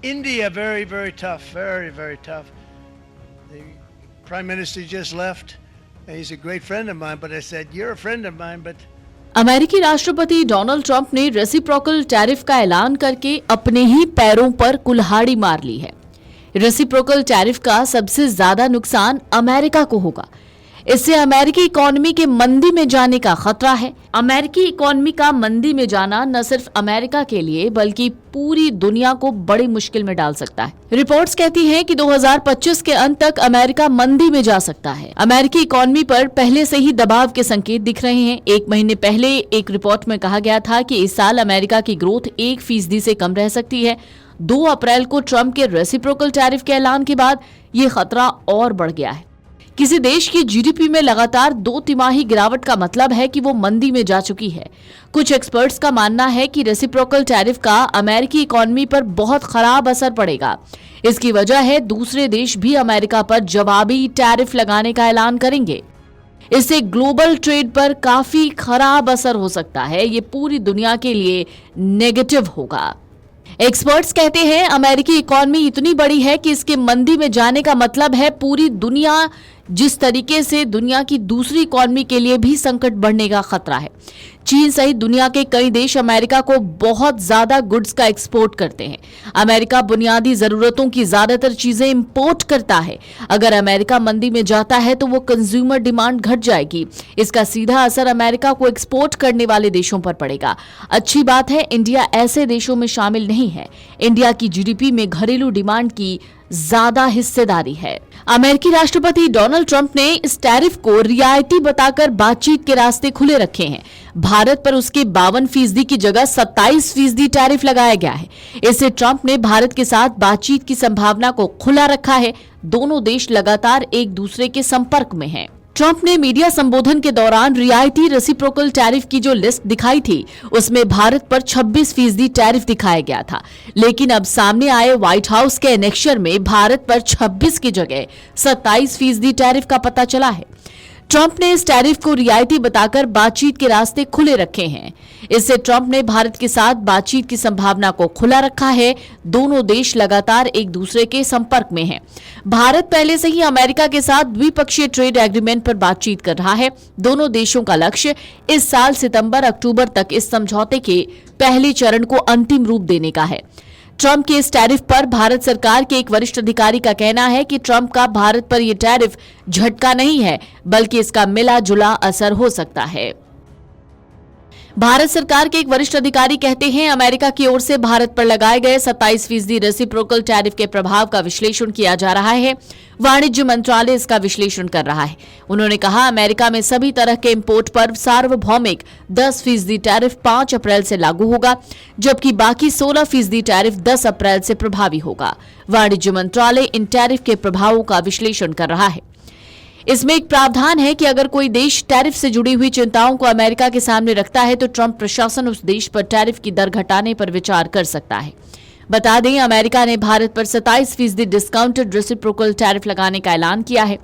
India, very, very tough, very, very tough. The Prime Minister just left, and he's a great friend of mine, but I said, you're a friend of mine, but... अमेरिकी राष्ट्रपति Donald Trump ने reciprocal tariff का ऐलान करके अपने ही पैरों पर कुल्हाड़ी मार ली है। रेसिप्रोकल टैरिफ का सबसे ज्यादा नुकसान अमेरिका को होगा। इससे अमेरिकी इकोनॉमी के मंदी में जाने का खतरा है। अमेरिकी इकोनॉमी का मंदी में जाना न सिर्फ अमेरिका के लिए बल्कि पूरी दुनिया को बड़ी मुश्किल में डाल सकता है। रिपोर्ट्स कहती हैं कि 2025 के अंत तक अमेरिका मंदी में जा सकता है। अमेरिकी इकोनॉमी पर पहले से ही दबाव के संकेत दिख रहे हैं। एक महीने पहले एक रिपोर्ट में कहा गया था कि इस साल अमेरिका की ग्रोथ 1% से कम रह सकती है। 2 अप्रैल को ट्रंप के रेसिप्रोकल टैरिफ के ऐलान के बाद ये खतरा और बढ़ गया है। किसी देश की जीडीपी में लगातार 2 तिमाही गिरावट का मतलब है कि वो मंदी में जा चुकी है। कुछ एक्सपर्ट्स का मानना है कि रेसिप्रोकल टैरिफ का अमेरिकी इकोनॉमी पर बहुत खराब असर पड़ेगा। इसकी वजह है दूसरे देश भी अमेरिका पर जवाबी टैरिफ लगाने का ऐलान करेंगे। इससे ग्लोबल ट्रेड पर काफी खराब असर हो सकता है। ये पूरी दुनिया के लिए नेगेटिव होगा। एक्सपर्ट्स कहते हैं अमेरिकी इकोनॉमी इतनी बड़ी है कि इसके मंदी में जाने का मतलब है पूरी दुनिया, जिस तरीके से दुनिया की दूसरी इकोनॉमी के लिए भी संकट बढ़ने का खतरा है। चीन सहित दुनिया के कई देश अमेरिका को बहुत ज्यादा गुड्स का एक्सपोर्ट करते हैं। अमेरिका बुनियादी जरूरतों की ज्यादातर चीजें इंपोर्ट करता है। अगर अमेरिका मंदी में जाता है तो वो कंज्यूमर डिमांड घट जाएगी। इसका सीधा असर अमेरिका को एक्सपोर्ट करने वाले देशों पर पड़ेगा। अच्छी बात है, इंडिया ऐसे देशों में शामिल नहीं है। इंडिया की जीडीपी में घरेलू डिमांड की ज्यादा हिस्सेदारी है। अमेरिकी राष्ट्रपति डोनाल्ड ट्रंप ने इस टैरिफ को रियायती बताकर बातचीत के रास्ते खुले रखे हैं। भारत पर उसके 52% की जगह 27% टैरिफ लगाया गया है। इससे ट्रंप ने भारत के साथ बातचीत की संभावना को खुला रखा है। दोनों देश लगातार एक दूसरे के संपर्क में हैं। ट्रंप ने मीडिया संबोधन के दौरान रियायती रेसिप्रोकल टैरिफ की जो लिस्ट दिखाई थी उसमें भारत पर 26% टैरिफ दिखाया गया था, लेकिन अब सामने आए व्हाइट हाउस के एनेक्शर में भारत पर 26 की जगह 27% टैरिफ का पता चला है। ट्रंप ने इस टैरिफ को रियायती बताकर बातचीत के रास्ते खुले रखे हैं। इससे ट्रंप ने भारत के साथ बातचीत की संभावना को खुला रखा है। दोनों देश लगातार एक दूसरे के संपर्क में हैं। भारत पहले से ही अमेरिका के साथ द्विपक्षीय ट्रेड एग्रीमेंट पर बातचीत कर रहा है। दोनों देशों का लक्ष्य इस साल सितंबर-अक्टूबर तक इस समझौते के पहले चरण को अंतिम रूप देने का है। ट्रंप के इस टैरिफ पर भारत सरकार के एक वरिष्ठ अधिकारी का कहना है कि ट्रंप का भारत पर यह टैरिफ झटका नहीं है, बल्कि इसका मिला जुला असर हो सकता है। भारत सरकार के एक वरिष्ठ अधिकारी कहते हैं अमेरिका की ओर से भारत पर लगाए गए 27% रेसिप्रोकल टैरिफ के प्रभाव का विश्लेषण किया जा रहा है। वाणिज्य मंत्रालय इसका विश्लेषण कर रहा है। उन्होंने कहा अमेरिका में सभी तरह के इंपोर्ट पर सार्वभौमिक 10% टैरिफ 5 अप्रैल से लागू होगा, जबकि बाकी 16% टैरिफ 10 अप्रैल से प्रभावी होगा। वाणिज्य मंत्रालय इन टैरिफ के प्रभावों का विश्लेषण कर रहा है। इसमें एक प्रावधान है कि अगर कोई देश टैरिफ से जुड़ी हुई चिंताओं को अमेरिका के सामने रखता है तो ट्रंप प्रशासन उस देश पर टैरिफ की दर घटाने पर विचार कर सकता है। बता दें, अमेरिका ने भारत पर 27% डिस्काउंटेड रेसिप्रोकल टैरिफ लगाने का ऐलान किया है।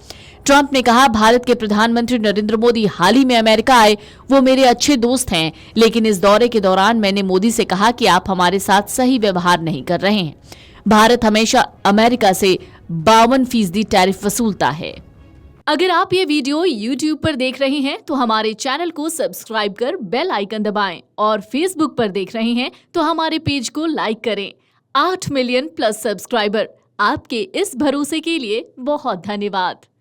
ट्रंप ने कहा भारत के प्रधानमंत्री नरेंद्र मोदी हाल ही में अमेरिका आए। वो मेरे अच्छे दोस्त हैं, लेकिन इस दौरे के दौरान मैंने मोदी से कहा कि आप हमारे साथ सही व्यवहार नहीं कर रहे हैं। भारत हमेशा अमेरिका से 52% टैरिफ वसूलता है। अगर आप ये वीडियो YouTube पर देख रहे हैं तो हमारे चैनल को सब्सक्राइब कर बेल आइकन दबाएं, और Facebook पर देख रहे हैं तो हमारे पेज को लाइक करें। 8 मिलियन प्लस सब्सक्राइबर, आपके इस भरोसे के लिए बहुत धन्यवाद।